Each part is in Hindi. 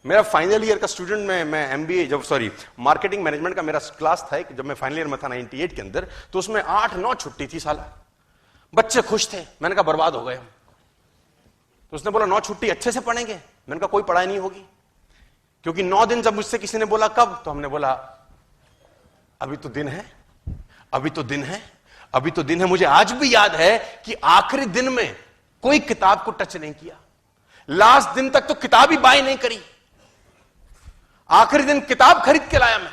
मेरा फाइनल ईयर का स्टूडेंट मैं एमबीए जब मार्केटिंग मैनेजमेंट का मेरा क्लास था जब मैं फाइनल ईयर में था 98 के अंदर, तो उसमें 8-9 छुट्टी थी साला। बच्चे खुश थे। मैंने कहा बर्बाद हो गए हम। तो उसने बोला 9 छुट्टी अच्छे से पढ़ेंगे। मैंने कहा कोई पढ़ाई नहीं होगी, क्योंकि 9 दिन जब मुझसे किसी ने बोला कब, तो हमने बोला अभी तो दिन है, अभी तो दिन है, अभी तो दिन है। मुझे आज भी याद है कि आखिरी दिन में कोई किताब को टच नहीं किया, लास्ट दिन तक तो किताब ही बाय नहीं करी, आखिरी दिन किताब खरीद के लाया मैं।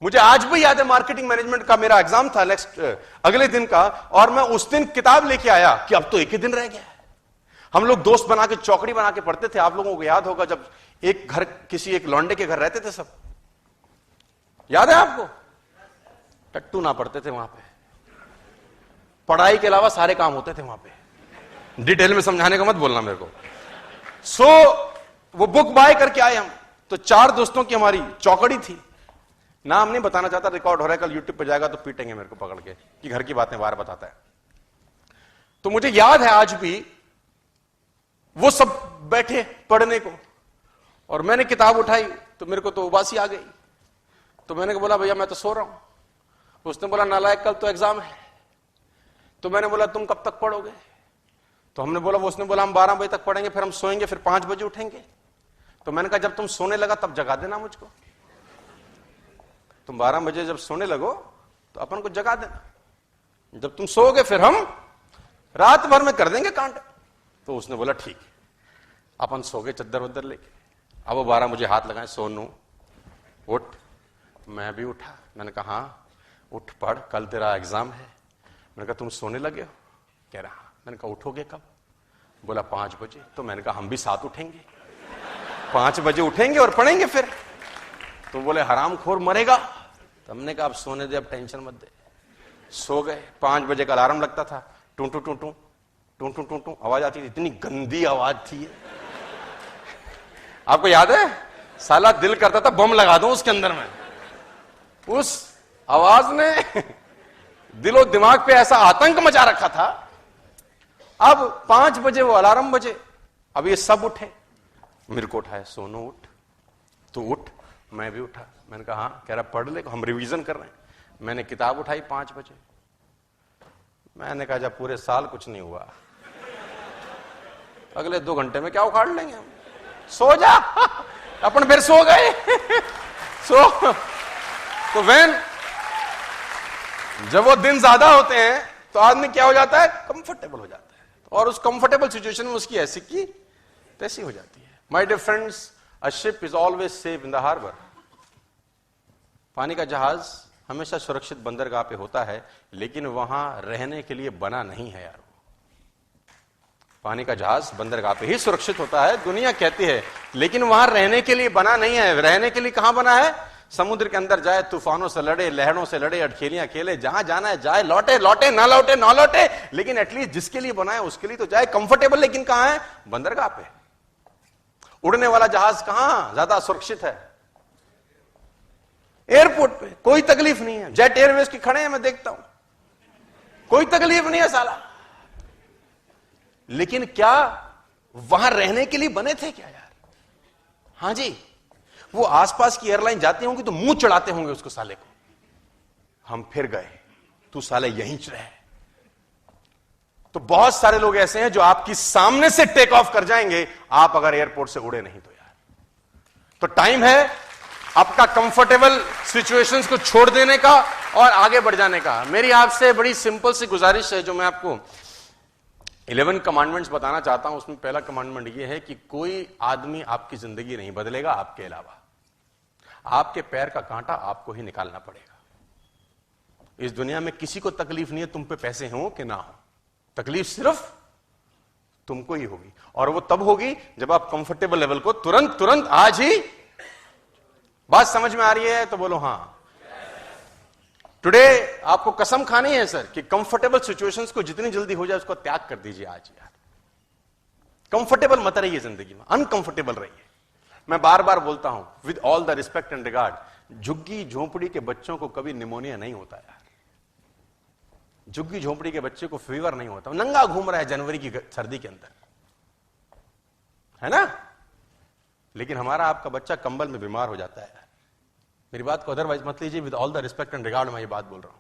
मुझे आज भी याद है मार्केटिंग मैनेजमेंट का मेरा एग्जाम था नेक्स्ट अगले दिन का, और मैं उस दिन किताब लेके आया कि अब तो एक ही दिन रह गया है। हम लोग दोस्त बना के चौकड़ी बना के पढ़ते थे। आप लोगों को याद होगा जब एक घर किसी एक लौंडे के घर रहते थे सब, याद है आपको? टट्टू ना पढ़ते थे वहां पे, पढ़ाई के अलावा सारे काम होते थे वहां पे। डिटेल में समझाने का मत बोलना मेरे को। वो बुक बाय करके आए हम। तो 4 दोस्तों की हमारी चौकड़ी थी। नाम नहीं बताना चाहता, रिकॉर्ड हो रहा है, कल यूट्यूब पे जाएगा तो पीटेंगे मेरे को पकड़ के कि घर की बातें बाहर बताता है। तो मुझे याद है आज भी, वो सब बैठे पढ़ने को और मैंने किताब उठाई तो मेरे को तो उबासी आ गई। तो मैंने बोला भैया मैं तो सो रहा हूं। उसने बोला नालायक कल तो एग्जाम है। तो मैंने बोला तुम कब तक पढ़ोगे? तो हमने बोला, उसने बोला हम 12 बजे तक पढ़ेंगे, फिर हम सोएंगे, फिर 5 बजे उठेंगे। तो मैंने कहा जब तुम सोने लगा तब जगा देना मुझको। तुम 12 बजे जब सोने लगो तो अपन को जगा देना, जब तुम सोओगे फिर हम रात भर में कर देंगे कांड। तो उसने बोला ठीक है। अपन सो गए चद्दर वद्दर लेके। अब वो 12 मुझे हाथ लगाए, सोनू उठ। मैं भी उठा। मैंने कहा हाँ उठ पढ़, कल तेरा एग्जाम है। मैंने कहा तुम सोने लगे हो? कह रहा हाँ। मैंने कहा उठोगे कब? बोला 5 बजे। तो मैंने कहा हम भी साथ उठेंगे, 5 बजे उठेंगे और पढ़ेंगे फिर। तो बोले हरामखोर मरेगा। तो हमने कहा अब सोने दे, अब टेंशन मत दे। सो गए। 5 बजे का अलार्म लगता था, टू टू टू टू टू टू टू टू आवाज आती थी। इतनी गंदी आवाज थी। आपको याद है? साला दिल करता था बम लगा दूं उसके अंदर में। उस आवाज ने दिलो दिमाग पे ऐसा आतंक मचा रखा था। अब 5 बजे वो अलार्म बजे। अब ये सब उठे, मेरे को उठाया, सोनू उठ, तू उठ। मैं भी उठा। मैंने कहा हाँ। कह रहा पढ़ ले, हम रिवीजन कर रहे हैं। मैंने किताब उठाई 5 बजे। मैंने कहा जब पूरे साल कुछ नहीं हुआ, अगले 2 घंटे में क्या उखाड़ लेंगे हम। सो जा। अपन फिर सो गए। तो जब वो दिन ज्यादा होते हैं तो आदमी क्या हो जाता है, कंफर्टेबल हो जाता है, और उस कंफर्टेबल सिचुएशन में उसकी ऐसी की तैसी हो जाती है। My dear friends, a ship is always safe in the harbour. पानी का जहाज हमेशा सुरक्षित बंदरगाह पे होता है, लेकिन वहां रहने के लिए बना नहीं है यार। पानी का जहाज बंदरगाह पे ही सुरक्षित होता है, दुनिया कहती है, लेकिन वहां रहने के लिए बना नहीं है। रहने के लिए कहां बना है? समुद्र के अंदर जाए, तूफानों से लड़े, लहरों से लड़े, अटखेलियां खेले, जहां जाना है जाए, लौटे लौटे ना लौटे ना लौटे, लेकिन एटलीस्ट जिसके लिए बना है उसके लिए तो जाए। कंफर्टेबल लेकिन कहां है? बंदरगाह पे। उड़ने वाला जहाज कहां ज्यादा सुरक्षित है? एयरपोर्ट पे। कोई तकलीफ नहीं है। जेट एयरवेज की खड़े हैं, मैं देखता हूं, कोई तकलीफ नहीं है साला। लेकिन क्या वहां रहने के लिए बने थे क्या यार? हां जी। वो आसपास की एयरलाइन जाती होंगी तो मुंह चढ़ाते होंगे उसको साले को, हम फिर गए, तू साले यहीं रहे। तो बहुत सारे लोग ऐसे हैं जो आपकी सामने से टेक ऑफ कर जाएंगे, आप अगर एयरपोर्ट से उड़े नहीं तो यार। तो टाइम है आपका कंफर्टेबल सिचुएशंस को छोड़ देने का और आगे बढ़ जाने का। मेरी आपसे बड़ी सिंपल सी गुजारिश है, जो मैं आपको 11 कमांडमेंट्स बताना चाहता हूं। उसमें पहला कमांडमेंट यह है कि कोई आदमी आपकी जिंदगी नहीं बदलेगा आपके अलावा। आपके पैर का कांटा आपको ही निकालना पड़ेगा। इस दुनिया में किसी को तकलीफ नहीं है तुम पे पैसे हो कि ना हो, तकलीफ सिर्फ तुमको ही होगी, और वो तब होगी जब आप कंफर्टेबल लेवल को तुरंत आज ही। बात समझ में आ रही है तो बोलो हाँ। टुडे आपको कसम खानी है सर कि कंफर्टेबल सिचुएशंस को जितनी जल्दी हो जाए उसको त्याग कर दीजिए आज यार। कंफर्टेबल मत रहिए जिंदगी में, अनकंफर्टेबल रहिए। मैं बार बार बोलता हूं with all the respect and regard, झुग्गी झोंपड़ी के बच्चों को कभी निमोनिया नहीं होता यार। झुग्गी झोंपड़ी के बच्चे को फीवर नहीं होता, नंगा घूम रहा है जनवरी की सर्दी के अंदर, है ना? लेकिन हमारा आपका बच्चा कंबल में बीमार हो जाता है। मेरी बात को अदरवाइज मत लीजिए, with all the respect and regard मैं ये बात बोल रहा हूं,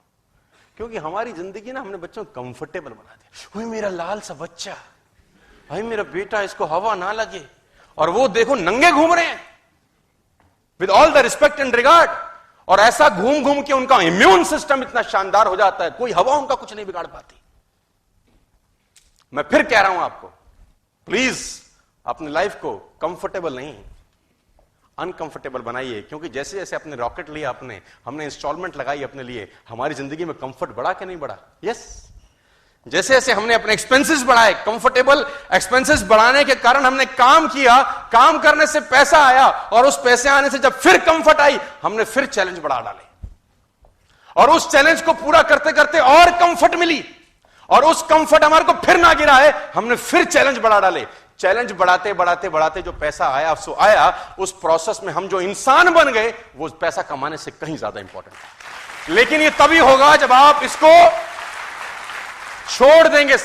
क्योंकि हमारी जिंदगी ना हमने बच्चों को कंफर्टेबल बना दिया। वही मेरा लाल सा बच्चा, भाई मेरा बेटा, इसको हवा ना लगे, और वो देखो नंगे घूम रहे हैं, with all the respect and regard, और ऐसा घूम घूम के उनका इम्यून सिस्टम इतना शानदार हो जाता है, कोई हवा उनका कुछ नहीं बिगाड़ पाती। मैं फिर कह रहा हूं आपको, प्लीज अपनी लाइफ को कंफर्टेबल नहीं, अनकंफर्टेबल बनाइए, क्योंकि जैसे जैसे अपने रॉकेट लिया, हमने इंस्टॉलमेंट लगाई अपने लिए, हमारी जिंदगी में कंफर्ट बढ़ा कि नहीं बढ़ा? यस। जैसे जैसे हमने अपने एक्सपेंसेस बढ़ाए, कंफर्टेबल एक्सपेंसेस बढ़ाने के कारण हमने काम किया, काम करने से पैसा आया, और उस पैसे आने से जब फिर कंफर्ट आई, हमने फिर चैलेंज बढ़ा डाले, और उस चैलेंज को पूरा करते करते और कंफर्ट मिली, और उस कंफर्ट हमारे को फिर ना गिरा है, हमने फिर चैलेंज बढ़ा डाले। चैलेंज बढ़ाते बढ़ाते बढ़ाते जो पैसा आया सो आया, उस प्रोसेस में हम जो इंसान बन गए, वो पैसा कमाने से कहीं ज्यादा इंपॉर्टेंट है। लेकिन ये तभी होगा जब आप इसको छोड़ देंगे।